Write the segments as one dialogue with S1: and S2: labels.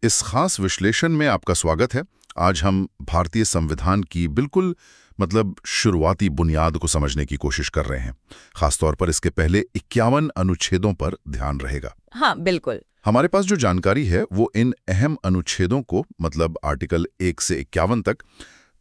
S1: इस खास विश्लेषण में आपका स्वागत है। आज हम भारतीय संविधान की बिल्कुल शुरुआती बुनियाद को समझने की कोशिश कर रहे हैं। खासतौर पर इसके पहले 51 अनुच्छेदों पर ध्यान रहेगा।
S2: हाँ, बिल्कुल।
S1: हमारे पास जो जानकारी है वो इन अहम अनुच्छेदों को आर्टिकल 1 से 51 तक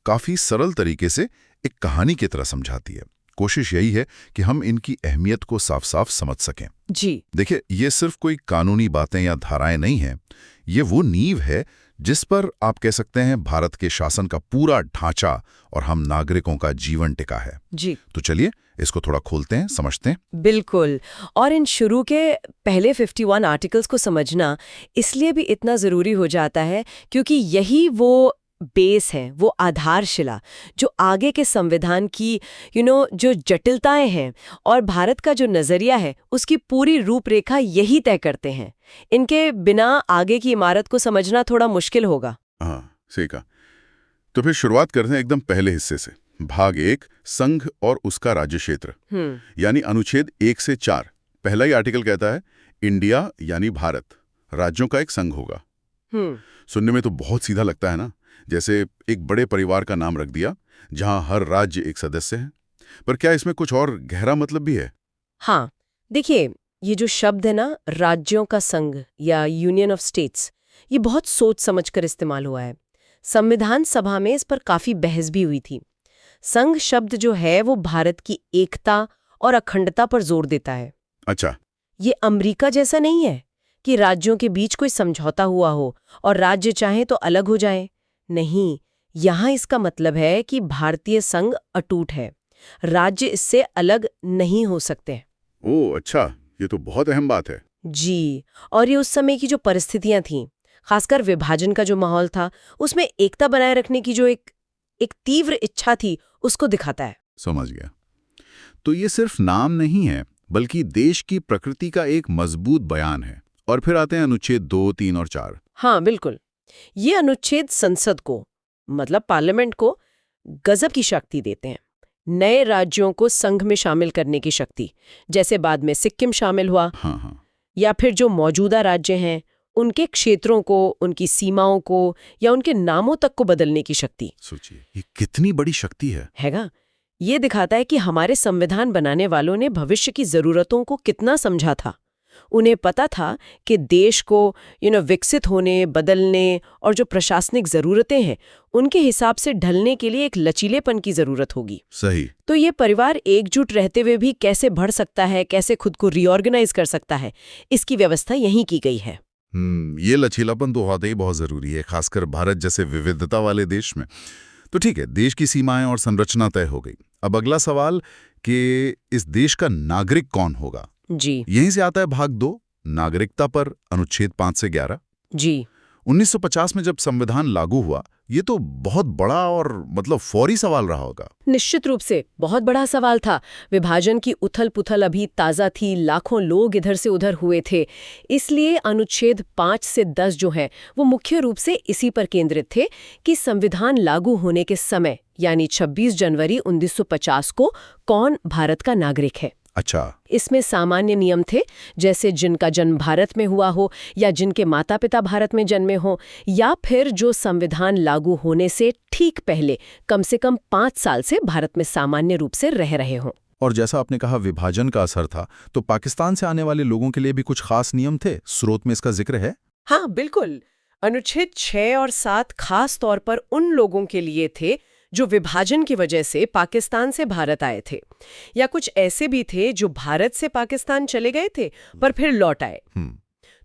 S1: काफी सरल तरीके से एक कहानी की तरह समझाती है। कोशिश यही है कि हम इनकी अहमियत को साफ साफ समझ सकें।
S2: जी
S1: देखिए, ये सिर्फ कोई कानूनी बातें या धाराएं नहीं हैं। ये वो नींव है जिस पर आप कह सकते हैं भारत के शासन का पूरा ढांचा और हम नागरिकों का जीवन टिका है।
S2: जी
S1: तो चलिए इसको थोड़ा खोलते हैं, समझते हैं।
S2: बिल्कुल। और इन शुरू के पहले 51 आर्टिकल्स को समझना इसलिए भी इतना जरूरी हो जाता है क्योंकि यही वो बेस है, वो आधारशिला जो आगे के संविधान की जो जटिलताएं हैं और भारत का जो नजरिया है उसकी पूरी रूपरेखा यही तय करते हैं। इनके बिना आगे की इमारत को समझना थोड़ा मुश्किल होगा।
S1: हाँ, सही कहा। तो फिर शुरुआत करते हैं एकदम पहले हिस्से से। भाग 1, संघ और उसका राज्य क्षेत्र, यानी अनुच्छेद 1 से 4। पहला ही आर्टिकल कहता है इंडिया यानी भारत राज्यों का एक संघ होगा। सुनने में तो बहुत सीधा लगता है ना, जैसे एक बड़े परिवार का नाम रख दिया जहां हर राज्य एक सदस्य है। पर क्या इसमें कुछ और गहरा मतलब भी है?
S2: हाँ, देखिए, ये जो शब्द है ना, राज्यों का संघ या यूनियन ऑफ स्टेट्स, ये बहुत सोच समझकर इस्तेमाल हुआ है। संविधान सभा में इस पर काफी बहस भी हुई थी। संघ शब्द जो है वो भारत की एकता और अखंडता पर जोर देता है।
S1: अच्छा,
S2: ये अमेरिका जैसा नहीं है कि राज्यों के बीच कोई समझौता हुआ हो और राज्य चाहे तो अलग हो जाए। नहीं, यहाँ इसका मतलब है कि भारतीय संघ अटूट है, राज्य इससे अलग नहीं हो सकते।
S1: ओह अच्छा, ये तो बहुत अहम बात है।
S2: जी, और ये उस समय की जो परिस्थितियां थीं, खासकर विभाजन का जो माहौल था, उसमें एकता बनाए रखने की जो एक तीव्र इच्छा थी, उसको दिखाता है।
S1: समझ गया। तो ये सिर्फ नाम नहीं है बल्कि देश की प्रकृति का एक मजबूत बयान है। और फिर आते हैं अनुच्छेद 2, 3 और 4।
S2: हाँ, बिल्कुल। ये अनुच्छेद संसद को, मतलब पार्लियामेंट को, गजब की शक्ति देते हैं। नए राज्यों को संघ में शामिल करने की शक्ति, जैसे बाद में सिक्किम शामिल हुआ।
S1: हाँ।
S2: या फिर जो मौजूदा राज्य हैं उनके क्षेत्रों को, उनकी सीमाओं को या उनके नामों तक को बदलने की शक्ति।
S1: सोचिए, ये कितनी बड़ी शक्ति
S2: हैगा। ये दिखाता है कि हमारे संविधान बनाने वालों ने भविष्य की जरूरतों को कितना समझा था। उन्हें पता था कि देश को विकसित होने, बदलने और जो प्रशासनिक जरूरतें हैं उनके हिसाब से ढलने के लिए एक लचीलेपन की जरूरत होगी।
S1: सही।
S2: तो ये परिवार एकजुट रहते हुए भी कैसे बढ़ सकता है, कैसे खुद को रीऑर्गेनाइज कर सकता है, इसकी व्यवस्था यहीं की गई है।
S1: ये लचीलापन तो होता ही बहुत जरूरी है, खासकर भारत जैसे विविधता वाले देश में। तो ठीक है, देश की सीमाएं और संरचना तय हो गई। अब अगला सवाल कि इस देश का नागरिक कौन होगा।
S2: जी,
S1: यहीं से आता है भाग 2, नागरिकता पर, अनुच्छेद 5 से 11।
S2: जी।
S1: 1950 में जब संविधान लागू हुआ, ये तो बहुत बड़ा और फौरी सवाल रहा होगा।
S2: निश्चित रूप से बहुत बड़ा सवाल था। विभाजन की उथल पुथल अभी ताज़ा थी, लाखों लोग इधर से उधर हुए थे। इसलिए अनुच्छेद 5 से 10 जो है वो मुख्य रूप से इसी पर केंद्रित थे कि संविधान लागू होने के समय, यानी 26 जनवरी 1950 को कौन भारत का नागरिक है।
S1: अच्छा।
S2: इसमें सामान्य नियम थे, जैसे जिनका जन्म भारत में हुआ हो या जिनके माता पिता भारत में जन्मे हो, या फिर जो संविधान लागू होने से ठीक पहले कम से कम 5 साल से भारत में सामान्य रूप से रह रहे हों।
S1: और जैसा आपने कहा विभाजन का असर था, तो पाकिस्तान से आने वाले लोगों के लिए भी कुछ खास नियम थे। स्रोत में इसका जिक्र है?
S2: हाँ, बिल्कुल। अनुच्छेद 6 और 7 खास तौर पर उन लोगों के लिए थे जो विभाजन की वजह से पाकिस्तान से भारत आए थे, या कुछ ऐसे भी थे जो भारत से पाकिस्तान चले गए थे पर फिर लौट आए।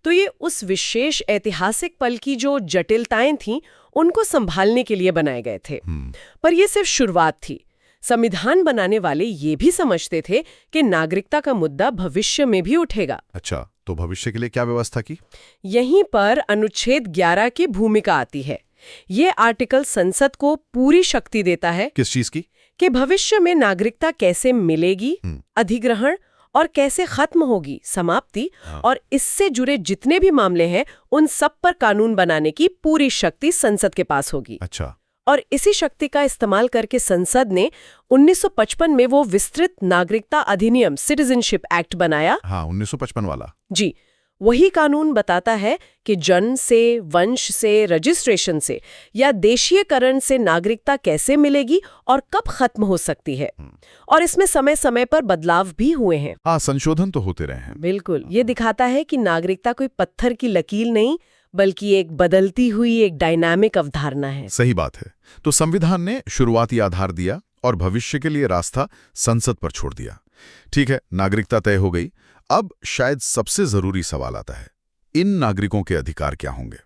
S2: तो ये उस विशेष ऐतिहासिक पल की जो जटिलताएं थीं उनको संभालने के लिए बनाए गए थे। पर ये सिर्फ शुरुआत थी। संविधान बनाने वाले ये भी समझते थे कि नागरिकता का मुद्दा भविष्य में भी उठेगा।
S1: अच्छा, तो भविष्य के लिए क्या व्यवस्था की?
S2: यहीं पर अनुच्छेद 11 की भूमिका आती है। ये आर्टिकल संसद को पूरी शक्ति देता है।
S1: किस चीज की?
S2: कि भविष्य में नागरिकता कैसे मिलेगी, अधिग्रहण और कैसे खत्म होगी, समाप्ति, और इससे जुड़े जितने भी मामले हैं उन सब पर कानून बनाने की पूरी शक्ति संसद के पास होगी।
S1: अच्छा।
S2: और इसी शक्ति का इस्तेमाल करके संसद ने 1955 में वो विस्तृत नागरिकता अधिनियम, सिटीजनशिप एक्ट बनाया।
S1: हाँ, 1955 वाला।
S2: जी, वही कानून बताता है कि जन्म से, वंश से, रजिस्ट्रेशन से या देशीयकरण से नागरिकता कैसे मिलेगी और कब खत्म हो सकती है। और इसमें समय समय पर बदलाव भी हुए हैं।
S1: हाँ, संशोधन तो होते रहे हैं।
S2: बिल्कुल, ये दिखाता है कि नागरिकता कोई पत्थर की लकीर नहीं, बल्कि एक बदलती हुई एक डायनामिक अवधारणा है।
S1: सही बात है। तो संविधान ने शुरुआती आधार दिया और भविष्य के लिए रास्ता संसद पर छोड़ दिया। ठीक है, नागरिकता तय हो गई। अब शायद सबसे जरूरी सवाल आता है, इन नागरिकों के अधिकार क्या होंगे?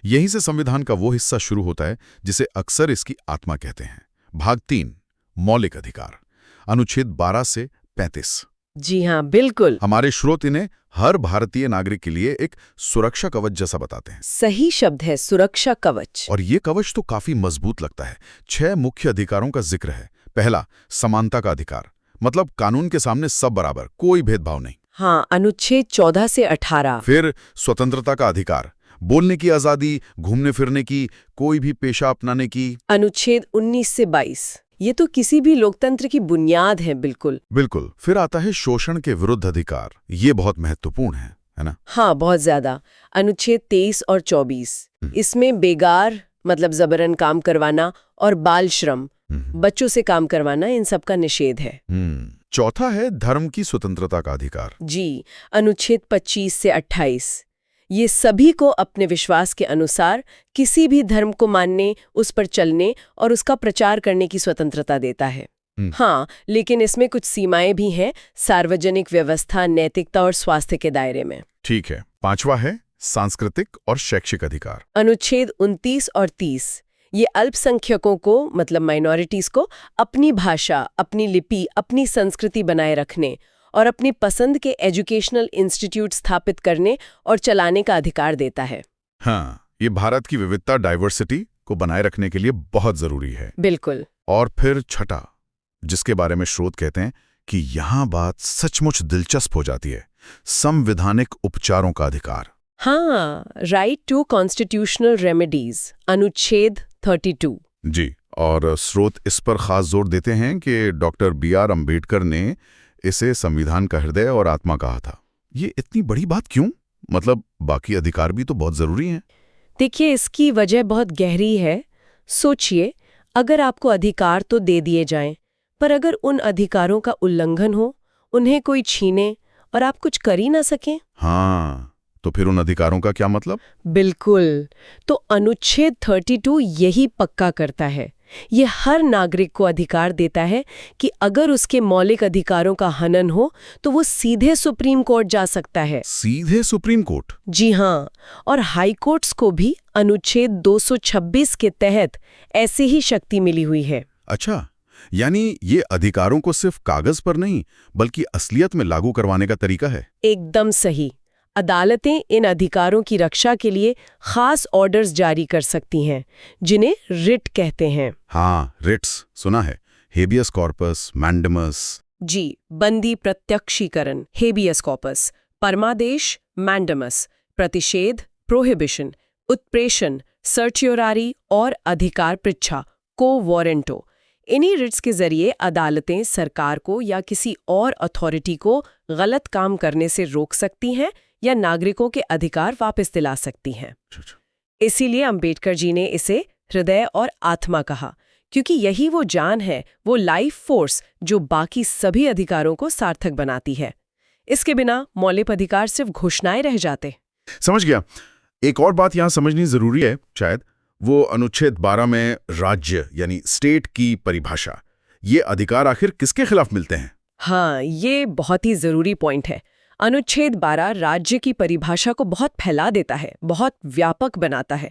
S1: यहीं से संविधान का वो हिस्सा शुरू होता है जिसे अक्सर इसकी आत्मा कहते हैं। भाग 3, मौलिक अधिकार, अनुच्छेद 12 से 35।
S2: जी हाँ, बिल्कुल।
S1: हमारे स्रोत इन्हें हर भारतीय नागरिक के लिए एक सुरक्षा कवच जैसा बताते हैं।
S2: सही शब्द है, सुरक्षा कवच।
S1: और ये कवच तो काफी मजबूत लगता है। 6 मुख्य अधिकारों का जिक्र है। पहला, समानता का अधिकार, मतलब कानून के सामने सब बराबर, कोई भेदभाव नहीं।
S2: हाँ, अनुच्छेद 14 से 18।
S1: फिर स्वतंत्रता का अधिकार, बोलने की आजादी, घूमने फिरने की, कोई भी पेशा अपनाने की।
S2: अनुच्छेद 19 से 22। ये तो किसी भी लोकतंत्र की बुनियाद है। बिल्कुल
S1: बिल्कुल। फिर आता है शोषण के विरुद्ध अधिकार। ये बहुत महत्वपूर्ण है ना?
S2: हाँ, बहुत ज्यादा। अनुच्छेद 23 और 24। इसमें बेगार मतलब जबरन काम करवाना और बाल श्रम, बच्चों से काम करवाना, इन सब का निषेध है।
S1: चौथा है धर्म की स्वतंत्रता का अधिकार।
S2: जी, अनुच्छेद 25 से 28। ये सभी को अपने विश्वास के अनुसार किसी भी धर्म को मानने, उस पर चलने और उसका प्रचार करने की स्वतंत्रता देता है। हाँ, लेकिन इसमें कुछ सीमाएं भी हैं, सार्वजनिक व्यवस्था, नैतिकता और स्वास्थ्य के दायरे में।
S1: ठीक है। पांचवा है सांस्कृतिक और शैक्षिक अधिकार।
S2: अनुच्छेद 29 और 30। ये अल्पसंख्यकों को मतलब माइनॉरिटीज को अपनी भाषा, अपनी लिपि, अपनी संस्कृति बनाए रखने और अपनी पसंद के एजुकेशनल इंस्टीट्यूट स्थापित करने और चलाने का अधिकार देता है।
S1: हाँ, ये भारत की विविधता, डाइवर्सिटी को बनाए रखने के लिए बहुत जरूरी है।
S2: बिल्कुल।
S1: और फिर छठा, जिसके बारे में स्रोत कहते हैं कि यहां बात सचमुच दिलचस्प हो जाती है, संवैधानिक उपचारों का अधिकार।
S2: हाँ, राइट टू कॉन्स्टिट्यूशनल रेमेडीज, अनुच्छेद 32।
S1: जी, और स्रोत इस पर खास जोर देते हैं कि डॉक्टर B.R. अम्बेडकर ने इसे संविधान का हृदय और आत्मा कहा था। ये इतनी बड़ी बात क्यों? मतलब बाकी अधिकार भी तो बहुत जरूरी हैं।
S2: देखिए, इसकी वजह बहुत गहरी है। सोचिए, अगर आपको अधिकार तो दे दिए जाएं, पर अगर उन अधिकारों का उल्लंघन हो, उन्हें कोई छीने और आप कुछ कर ही ना सकें।
S1: हाँ, तो फिर उन अधिकारों का क्या मतलब?
S2: बिल्कुल। तो अनुच्छेद 32 यही पक्का करता है। ये हर नागरिक को अधिकार देता है कि अगर उसके मौलिक अधिकारों का हनन हो तो वो सीधे सुप्रीम कोर्ट जा सकता है।
S1: सीधे सुप्रीम कोर्ट?
S2: जी हाँ, और हाई कोर्ट्स को भी अनुच्छेद 226 के तहत ऐसी ही शक्ति मिली हुई है।
S1: अच्छा, यानी ये अधिकारों को सिर्फ कागज पर नहीं बल्कि असलियत में लागू करवाने का तरीका है।
S2: एकदम सही। अदालतें इन अधिकारों की रक्षा के लिए खास ऑर्डर्स जारी कर सकती हैं, जिन्हें रिट कहते हैं।
S1: हाँ, रिट्स सुना है। Habeas corpus, mandamus.
S2: जी, बंदी प्रत्यक्षीकरण, हेबियस कॉर्पस, परमादेश, मैंडेमस, प्रतिषेध, प्रोहिबिशन, उत्प्रेषण, सर्चियोरारी और अधिकार पृच्छा, को वारंटो। इन्हीं रिट्स के जरिए अदालतें सरकार को या किसी और अथॉरिटी को गलत काम करने से रोक सकती हैं या नागरिकों के अधिकार वापस दिला सकती हैं। इसीलिए अंबेडकर जी ने इसे हृदय और आत्मा कहा, क्योंकि यही वो जान है, वो लाइफ फोर्स जो बाकी सभी अधिकारों को सार्थक बनाती है। इसके बिना मौलिक अधिकार सिर्फ घोषणाएं रह जाते।
S1: समझ गया। एक और बात यहाँ समझनी जरूरी है शायद, वो अनुच्छेद 12 में राज्य यानी स्टेट की परिभाषा। ये अधिकार आखिर किसके खिलाफ मिलते हैं?
S2: हाँ, ये बहुत ही जरूरी पॉइंट है। अनुच्छेद 12 राज्य की परिभाषा को बहुत फैला देता है, बहुत व्यापक बनाता है।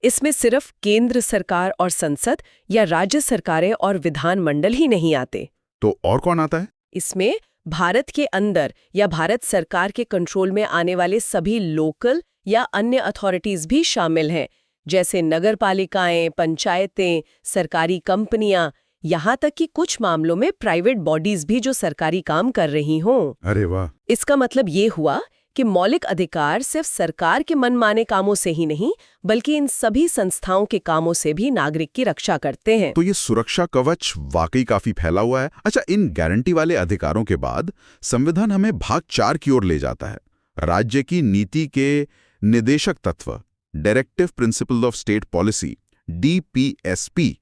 S2: इसमें सिर्फ केंद्र सरकार और संसद या राज्य सरकारें और विधानमंडल ही नहीं आते।
S1: तो और कौन आता है?
S2: इसमें भारत के अंदर या भारत सरकार के कंट्रोल में आने वाले सभी लोकल या अन्य अथॉरिटीज भी शामिल हैं, जैसे नगरपालिकाएं, पंचायतें, सरकारी कंपनियां, यहाँ तक कि कुछ मामलों में प्राइवेट बॉडीज भी जो सरकारी काम कर रही हों।
S1: अरे वाह!
S2: इसका मतलब ये हुआ कि मौलिक अधिकार सिर्फ सरकार के मनमाने कामों से ही नहीं, बल्कि इन सभी संस्थाओं के कामों से भी नागरिक की रक्षा करते हैं।
S1: तो ये सुरक्षा कवच वाकई काफी फैला हुआ है। अच्छा, इन गारंटी वाले अधिकारों के बाद संविधान हमें भाग 4 की ओर ले जाता है। राज्य की नीति के निदेशक तत्व, directive principle of state policy, DPSP,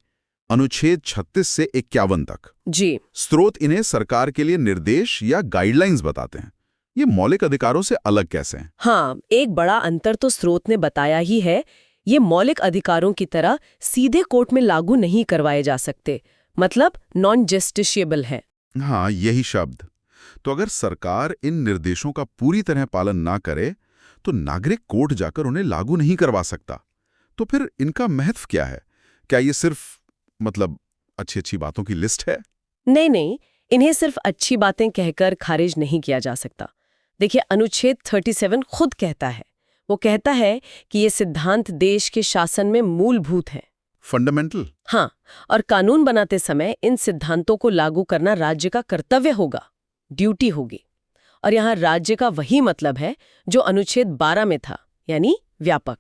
S1: अनुच्छेद 36 से 51 तक।
S2: जी।
S1: स्रोत इन्हें सरकार के लिए निर्देश या गाइडलाइंस बताते हैं। ये मौलिक अधिकारों से अलग कैसे हैं?
S2: हाँ, एक बड़ा अंतर तो स्रोत ने बताया ही है। ये मौलिक अधिकारों की तरह सीधे कोर्ट में लागू नहीं करवाए जा सकते, मतलब नॉन जस्टिशिएबल है।
S1: हाँ, यही शब्द। तो अगर सरकार इन निर्देशों का पूरी तरह पालन ना करे तो नागरिक कोर्ट जाकर उन्हें लागू नहीं करवा सकता। तो फिर इनका महत्व क्या है? क्या ये सिर्फ अच्छी अच्छी बातों की लिस्ट है?
S2: नहीं, इन्हें सिर्फ अच्छी बातें कहकर खारिज नहीं किया जा सकता। देखिए, अनुच्छेद 37 खुद कहता है, वो कहता है कि ये सिद्धांत देश के शासन में मूलभूत हैं।
S1: फंडामेंटल।
S2: हाँ, और कानून बनाते समय इन सिद्धांतों को लागू करना राज्य का कर्तव्य होगा, ड्यूटी होगी। और यहाँ राज्य का वही मतलब है जो अनुच्छेद 12 में था, यानी व्यापक।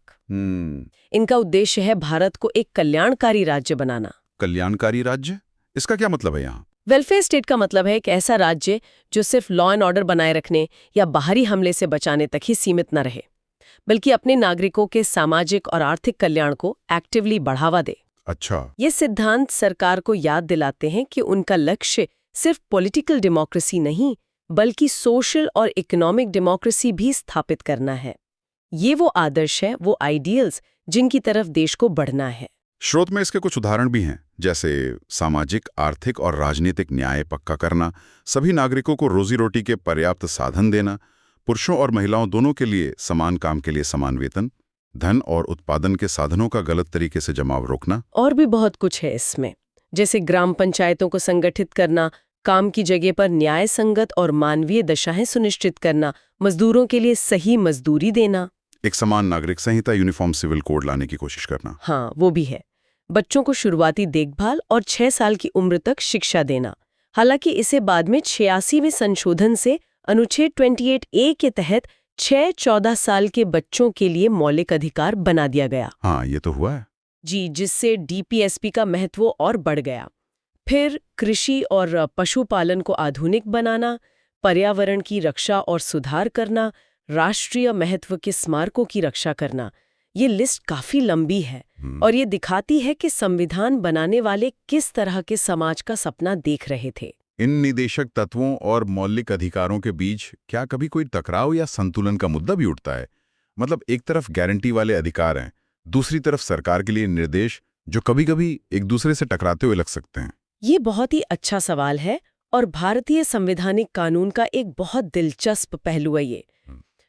S2: इनका उद्देश्य है भारत को एक कल्याणकारी राज्य बनाना।
S1: कल्याणकारी राज्य? इसका क्या मतलब है यहाँ?
S2: वेलफेयर स्टेट का मतलब है एक ऐसा राज्य जो सिर्फ लॉ एंड ऑर्डर बनाए रखने या बाहरी हमले से बचाने तक ही सीमित न रहे, बल्कि अपने नागरिकों के सामाजिक और आर्थिक कल्याण को एक्टिवली बढ़ावा दे।
S1: अच्छा।
S2: ये सिद्धांत सरकार को याद दिलाते हैं कि उनका लक्ष्य सिर्फ पॉलिटिकल डेमोक्रेसी नहीं, बल्कि सोशल और इकोनॉमिक डेमोक्रेसी भी स्थापित करना है। ये वो आदर्श है, वो आइडियल्स जिनकी तरफ देश को बढ़ना है।
S1: स्रोत में इसके कुछ उदाहरण भी हैं, जैसे सामाजिक, आर्थिक और राजनीतिक न्याय पक्का करना, सभी नागरिकों को रोजी रोटी के पर्याप्त साधन देना, पुरुषों और महिलाओं दोनों के लिए समान काम के लिए समान वेतन, धन और उत्पादन के साधनों का गलत तरीके से जमाव रोकना।
S2: और भी बहुत कुछ है इसमें, जैसे ग्राम पंचायतों को संगठित करना, काम की जगह पर न्याय संगत और मानवीय दशाएं सुनिश्चित करना, मजदूरों के लिए सही मजदूरी देना,
S1: एक समान नागरिक संहिता, यूनिफॉर्म सिविल कोड लाने की कोशिश करना।
S2: हाँ, वो भी है। बच्चों को शुरुआती देखभाल और 6 साल की उम्र तक शिक्षा देना। हालांकि इसे बाद में 86वें संशोधन से अनुच्छेद 28A के तहत 6-14 साल के बच्चों के लिए मौलिक अधिकार बना दिया गया।
S1: हाँ, ये तो हुआ है।
S2: जी, जिससे DPSP का महत्व और बढ़ गया। फिर कृषि और पशुपालन को आधुनिक बनाना, पर्यावरण की रक्षा और सुधार करना, राष्ट्रीय महत्व के स्मारकों की रक्षा करना, ये लिस्ट काफी लंबी है और ये दिखाती है कि संविधान बनाने वाले किस तरह के समाज का सपना देख रहे थे।
S1: इन निदेशक तत्वों और मौलिक अधिकारों के बीच क्या कभी कोई टकराव या संतुलन का मुद्दा भी उठता है? एक तरफ गारंटी वाले अधिकार हैं, दूसरी तरफ सरकार के लिए निर्देश जो कभी-कभी एक दूसरे से टकराते हुए लग सकते हैं।
S2: ये बहुत ही अच्छा सवाल है और भारतीय संवैधानिक कानून का एक बहुत दिलचस्प पहलू है ये।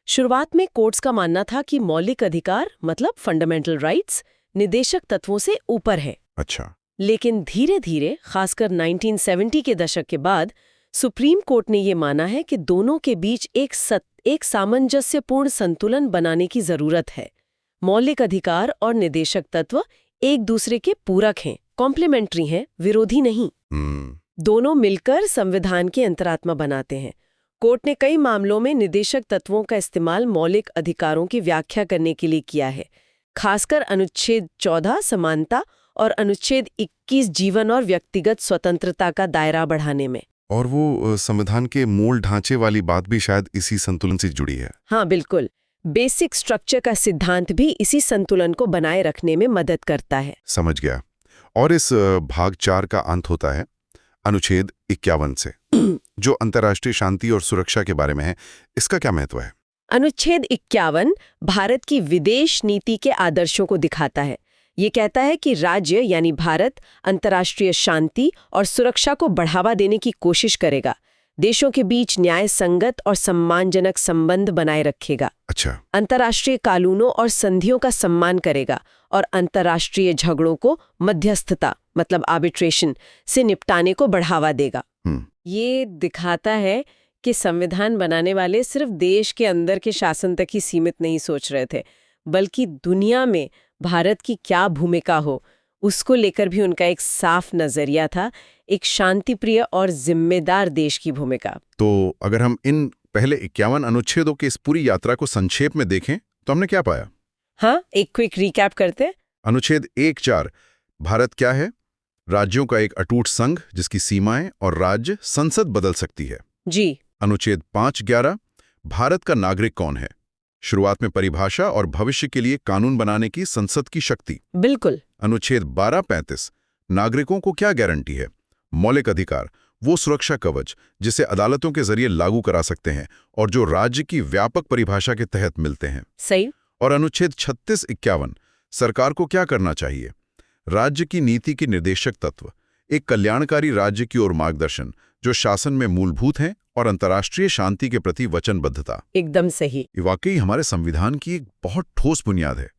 S2: शुरुआत में कोर्ट्स का मानना था कि मौलिक अधिकार मतलब फंडामेंटल राइट्स निदेशक तत्वों से ऊपर है।
S1: अच्छा।
S2: लेकिन धीरे धीरे, खासकर 1970 के दशक के बाद, सुप्रीम कोर्ट ने ये माना है कि दोनों के बीच एक सामंजस्यपूर्ण संतुलन बनाने की जरूरत है। मौलिक अधिकार और निदेशक तत्व एक दूसरे के पूरक हैं, कॉम्प्लीमेंट्री हैं, विरोधी नहीं। दोनों मिलकर संविधान की अंतरात्मा बनाते हैं। कोर्ट ने कई मामलों में निदेशक तत्वों का इस्तेमाल मौलिक अधिकारों की व्याख्या करने के लिए किया है, खासकर अनुच्छेद 14 समानता और अनुच्छेद 21 जीवन और व्यक्तिगत स्वतंत्रता का दायरा बढ़ाने में।
S3: और वो संविधान के मूल ढांचे वाली बात भी शायद इसी संतुलन से जुड़ी है।
S2: हाँ, बिल्कुल। बेसिक स्ट्रक्चर का सिद्धांत भी इसी संतुलन को बनाए रखने में मदद करता है।
S3: समझ गया। और इस भाग 4 का अंत होता है अनुच्छेद 51 से, जो अंतर्राष्ट्रीय शांति और सुरक्षा के बारे में है। इसका क्या महत्व है?
S2: अनुच्छेद 51 भारत की विदेश नीति के आदर्शों को दिखाता है। ये कहता है कि राज्य यानी भारत अंतर्राष्ट्रीय शांति और सुरक्षा को बढ़ावा देने की कोशिश करेगा, देशों के बीच न्याय संगत और सम्मानजनक संबंध बनाए रखेगा।
S3: अच्छा।
S2: अंतर्राष्ट्रीय कानूनों और संधियों का सम्मान करेगा और अंतर्राष्ट्रीय झगड़ों को मध्यस्थता मतलब आर्बिट्रेशन से निपटाने को बढ़ावा देगा। ये दिखाता है कि संविधान बनाने वाले सिर्फ देश के अंदर के शासन तक ही सीमित नहीं सोच रहे थे, बल्कि दुनिया में भारत की क्या भूमिका हो उसको लेकर भी उनका एक साफ नजरिया था, एक शांतिप्रिय और जिम्मेदार देश की भूमिका।
S1: तो अगर हम इन पहले 51 अनुच्छेदों की इस पूरी यात्रा को संक्षेप में देखें तो हमने क्या पाया?
S2: हाँ, एक क्विक रिकैप करते हैं।
S1: अनुच्छेद 1.4 भारत क्या है? राज्यों का एक अटूट संघ जिसकी सीमाएं और राज्य संसद बदल सकती है।
S2: जी।
S1: अनुच्छेद 5.11 भारत का नागरिक कौन है? शुरुआत में परिभाषा और भविष्य के लिए कानून बनाने की संसद की शक्ति।
S2: बिल्कुल।
S1: अनुच्छेद 1235 नागरिकों को क्या गारंटी है? मौलिक अधिकार, वो सुरक्षा कवच जिसे अदालतों के जरिए लागू करा सकते हैं और जो राज्य की व्यापक परिभाषा के तहत मिलते हैं।
S2: सही।
S1: और अनुच्छेद 3651 सरकार को क्या करना चाहिए? राज्य की नीति के निर्देशक तत्व, एक कल्याणकारी राज्य की ओर मार्गदर्शन जो शासन में मूलभूत हैं, और अंतर्राष्ट्रीय शांति के प्रति वचनबद्धता।
S2: एकदम सही।
S1: ये वाकई हमारे संविधान की एक बहुत ठोस बुनियाद है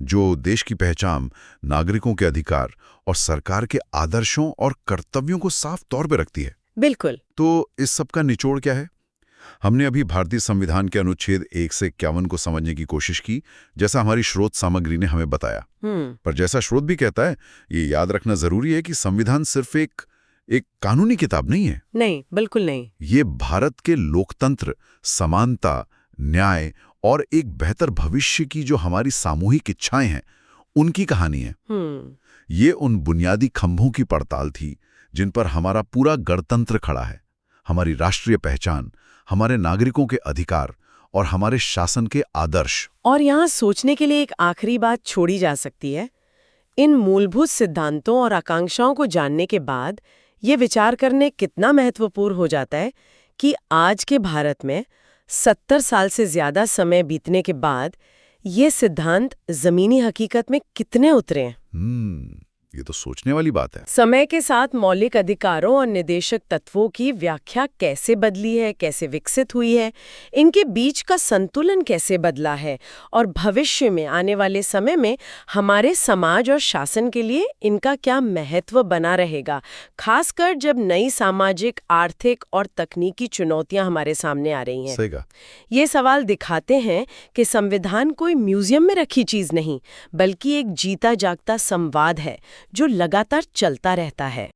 S1: जो देश की पहचान, नागरिकों के अधिकार और सरकार के आदर्शों और कर्तव्यों को साफ तौर पर रखती है।
S2: बिल्कुल।
S1: तो इस सब का निचोड़ क्या है? हमने अभी भारतीय संविधान के अनुच्छेद 1 से 51 को समझने की कोशिश की, जैसा हमारी स्रोत सामग्री ने हमें बताया। पर जैसा स्रोत भी कहता है, ये याद रखना जरूरी है कि संविधान सिर्फ एक कानूनी किताब नहीं है।
S2: नहीं, बिल्कुल नहीं। ये
S1: भारत के लोकतंत्र, समानता, न्याय और एक बेहतर भविष्य की जो हमारी सामूहिक इच्छाएं हैं, उनकी कहानी है। ये उन बुनियादी खंभों की पड़ताल थी जिन पर हमारा पूरा गणतंत्र खड़ा है, हमारी राष्ट्रीय पहचान, हमारे नागरिकों के अधिकार और हमारे शासन के आदर्श।
S2: और यहाँ सोचने के लिए एक आखिरी बात छोड़ी जा सकती है। इन मूलभूत सिद्धांतों और आकांक्षाओं को जानने के बाद ये विचार करने कितना महत्वपूर्ण हो जाता है कि आज के भारत में 70 साल से ज्यादा समय बीतने के बाद ये सिद्धांत जमीनी हकीकत में कितने उतरे हैं।
S1: ये तो सोचने वाली बात है।
S2: समय के साथ मौलिक अधिकारों और निर्देशक तत्वों की व्याख्या कैसे बदली है, कैसे विकसित हुई है, इनके बीच का संतुलन कैसे बदला है और भविष्य में आने वाले समय में हमारे समाज और शासन के लिए इनका क्या महत्व बना रहेगा, खासकर जब नई सामाजिक, आर्थिक और तकनीकी चुनौतियां हमारे सामने आ रही हैं।
S1: सही कहा।
S2: ये सवाल दिखाते हैं कि संविधान कोई म्यूजियम में रखी चीज नहीं, बल्कि एक जीता जागता संवाद है जो लगातार चलता रहता है।